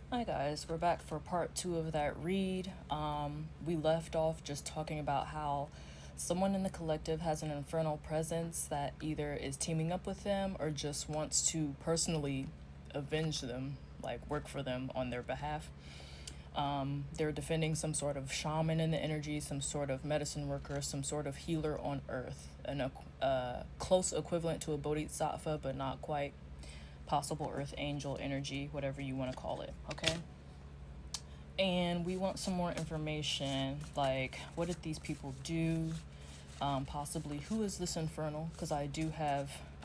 Hi guys, we're back for part 2 of that read. We left off just talking about how someone in the collective has an infernal presence that either is teaming up with them or just wants to personally avenge them, like work for them on their behalf. They're defending some sort of shaman in the energy, some sort of medicine worker, some sort of healer on Earth, close equivalent to a bodhisattva, but not quite. Possible Earth Angel energy, whatever you want to call it, okay? And we want some more information, like what did these people do? Possibly who is this Infernal? Because I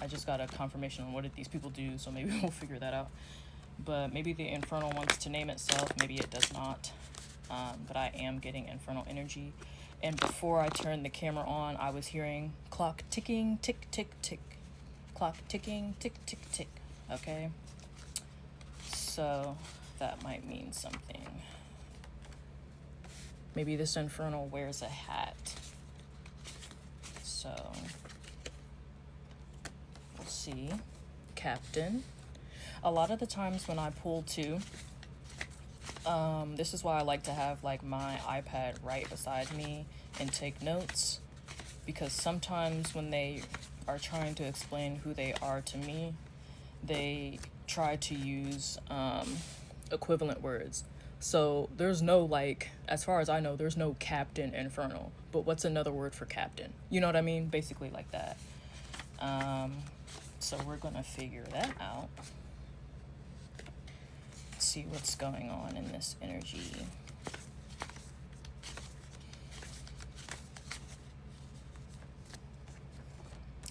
just got a confirmation on what did these people do, so maybe we'll figure that out. But maybe the Infernal wants to name itself, maybe it does not. But I am getting Infernal energy. And before I turned the camera on, I was hearing clock ticking, tick, tick, tick. Clock ticking, tick, tick, tick. Okay? So that might mean something. Maybe this Infernal wears a hat. So we'll see. Captain. A lot of the times when I pull two, this is why I like to have like my iPad right beside me and take notes, because sometimes when they are trying to explain who they are to me, they try to use equivalent words. So there's no, like, as far as I know, there's no Captain Infernal. But what's another word for captain? You know what I mean? Basically like that. So we're gonna figure that out. Let's see what's going on in this energy.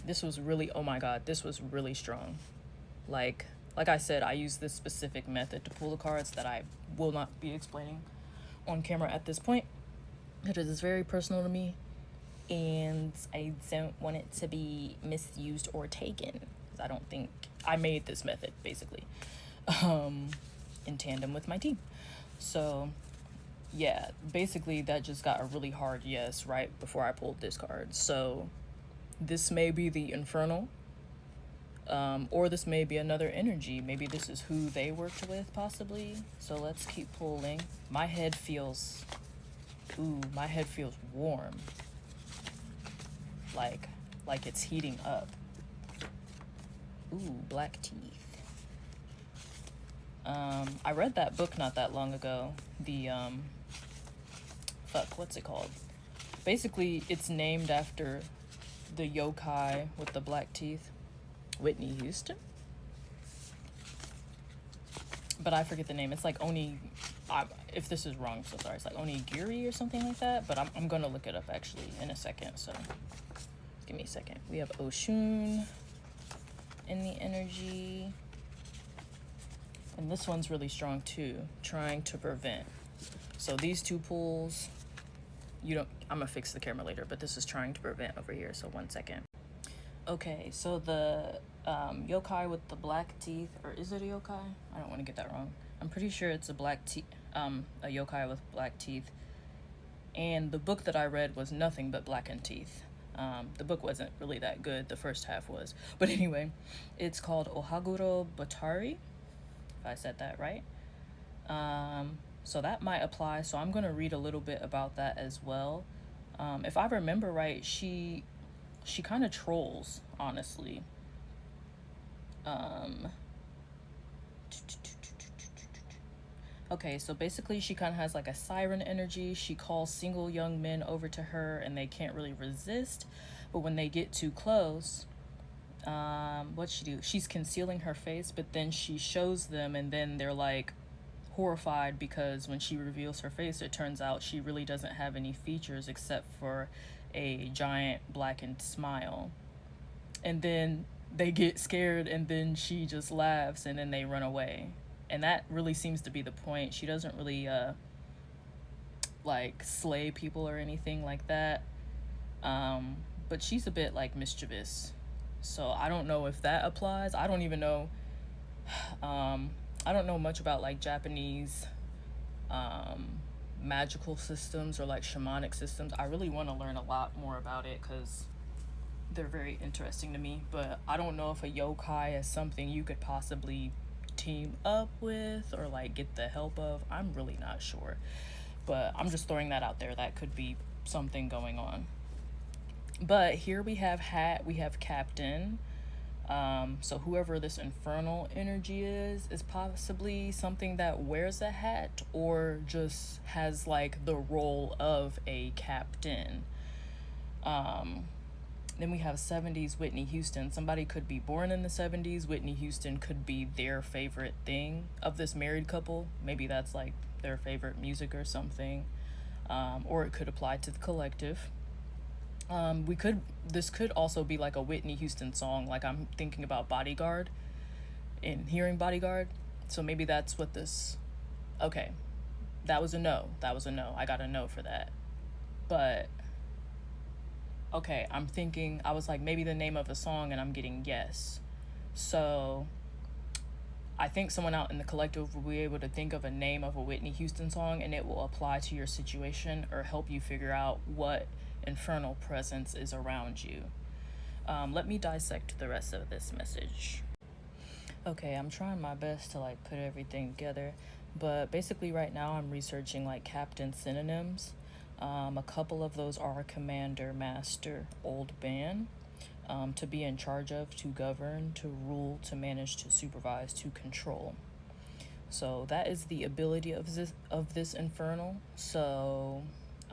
This was really, oh my god, this was really strong. Like I said, I use this specific method to pull the cards that I will not be explaining on camera at this point. It is very personal to me, and I don't want it to be misused or taken, because I don't think I made this method, basically, in tandem with my team. So, yeah, basically that just got a really hard yes right before I pulled this card. So, this may be the Infernal. Or this may be another energy. Maybe this is who they worked with, possibly. So let's keep pulling. My head feels warm. Like it's heating up. Ooh, black teeth. I read that book not that long ago. The, what's it called? Basically, it's named after the yokai with the black teeth. Whitney Houston, but I forget the name. It's like if this is wrong, I'm so sorry. It's like Onigiri or something like that, but I'm gonna look it up actually in a second, so give me a second. We have Oshun in the energy, and this one's really strong too, trying to prevent. So these two pulls, I'm gonna fix the camera later, but this is trying to prevent over here, so 1 second. Okay, so the yokai with the black teeth, or is it a yokai? I don't want to get that wrong. I'm pretty sure it's a yokai with black teeth. And the book that I read was nothing but blackened teeth. The book wasn't really that good. The first half was. But anyway, it's called Ohaguro Batari, if I said that right. So that might apply. So I'm going to read a little bit about that as well. If I remember right, she kind of trolls, honestly. Okay, so basically she kind of has like a siren energy. She calls single young men over to her and they can't really resist. But when they get too close, what's she do? She's concealing her face, but then she shows them and then they're like horrified, because when she reveals her face, it turns out she really doesn't have any features except for a giant blackened smile. And then they get scared and then she just laughs and then they run away. And that really seems to be the point. She doesn't really like slay people or anything like that. But she's a bit like mischievous. So I don't know if that applies. I don't even know. I don't know much about like Japanese magical systems or like shamanic systems. I really want to learn a lot more about it because they're very interesting to me. But I don't know if a yokai is something you could possibly team up with or like get the help of. I'm really not sure, but I'm just throwing that out there. That could be something going on. But here we have Captain. So whoever this infernal energy is possibly something that wears a hat or just has like the role of a captain. Then we have 70s Whitney Houston. Somebody could be born in the 70s. Whitney Houston could be their favorite thing of this married couple. Maybe that's like their favorite music or something. Or it could apply to the collective. This could also be like a Whitney Houston song. Like I'm thinking about Bodyguard and hearing Bodyguard. So maybe that's what this, okay. That was a no. I got a no for that. But okay, I was like, maybe the name of a song, and I'm getting yes. So I think someone out in the collective will be able to think of a name of a Whitney Houston song, and it will apply to your situation or help you figure out what infernal presence is around you. Let me dissect the rest of this message. Okay, I'm trying my best to like put everything together, but basically right now I'm researching like captain synonyms. A couple of those are commander, master, old man, to be in charge of, to govern, to rule, to manage, to supervise, to control. So that is the ability of this infernal. So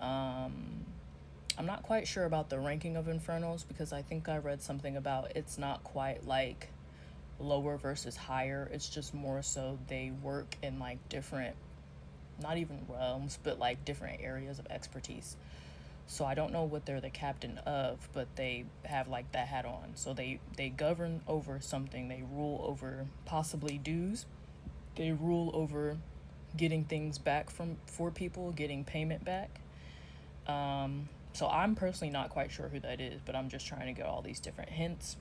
I'm not quite sure about the ranking of infernals because I think I read something about it's not quite like lower versus higher. It's just more so they work in like different, not even realms, but like different areas of expertise. So I don't know what they're the captain of, but they have like that hat on. So they govern over something. They rule over possibly dues. They rule over getting things back for people, getting payment back. So I'm personally not quite sure who that is, but I'm just trying to get all these different hints.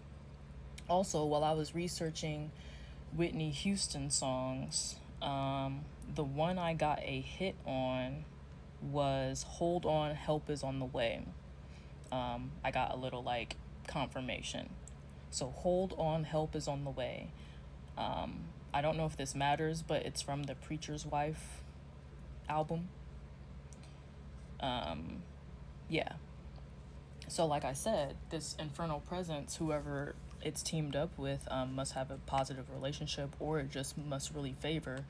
Also, while I was researching Whitney Houston songs, the one I got a hit on was Hold On, Help Is On The Way. I got a little like confirmation. So Hold On, Help Is On The Way. I don't know if this matters, but it's from the Preacher's Wife album. Yeah. So like I said, this infernal presence, whoever it's teamed up with, must have a positive relationship, or it just must really favor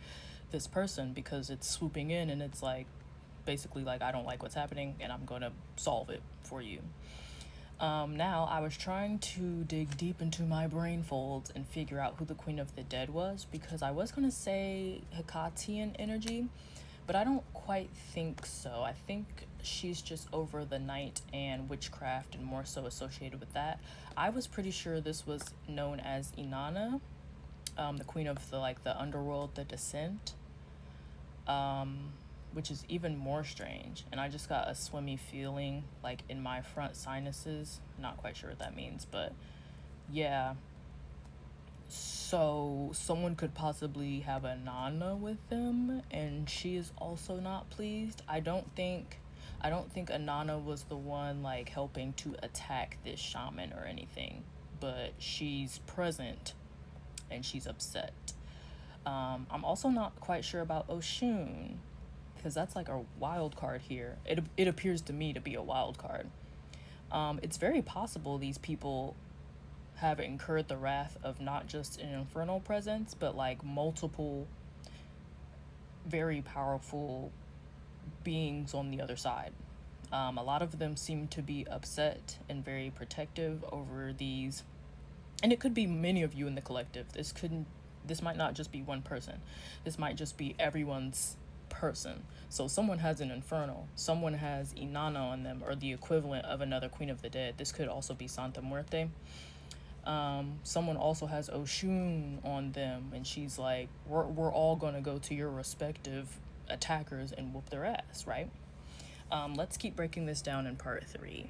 this person because it's swooping in and it's like basically like, I don't like what's happening and I'm gonna solve it for you. Now I was trying to dig deep into my brain folds and figure out who the Queen of the Dead was, because I was gonna say Hecatian energy, but I don't quite think so. I think she's just over the night and witchcraft and more so associated with that. I was pretty sure this was known as Inanna, the queen of the underworld, the descent, which is even more strange. And I just got a swimmy feeling like in my front sinuses. Not quite sure what that means, but yeah. So someone could possibly have a Nana with them, and she is also not pleased. I don't think Anana was the one like helping to attack this shaman or anything, but she's present and she's upset. I'm also not quite sure about Oshun, because that's like a wild card here. It appears to me to be a wild card. It's very possible these people have incurred the wrath of not just an infernal presence, but like multiple very powerful beings on the other side. A lot of them seem to be upset and very protective over these, and it could be many of you in the collective. This might not just be one person. This might just be everyone's person. So someone has an infernal, someone has Inanna on them, or the equivalent of another Queen of the Dead. This could also be Santa Muerte. Someone also has Oshun on them, and she's like, we're all gonna go to your respective attackers and whoop their ass, right? Let's keep breaking this down in part 3.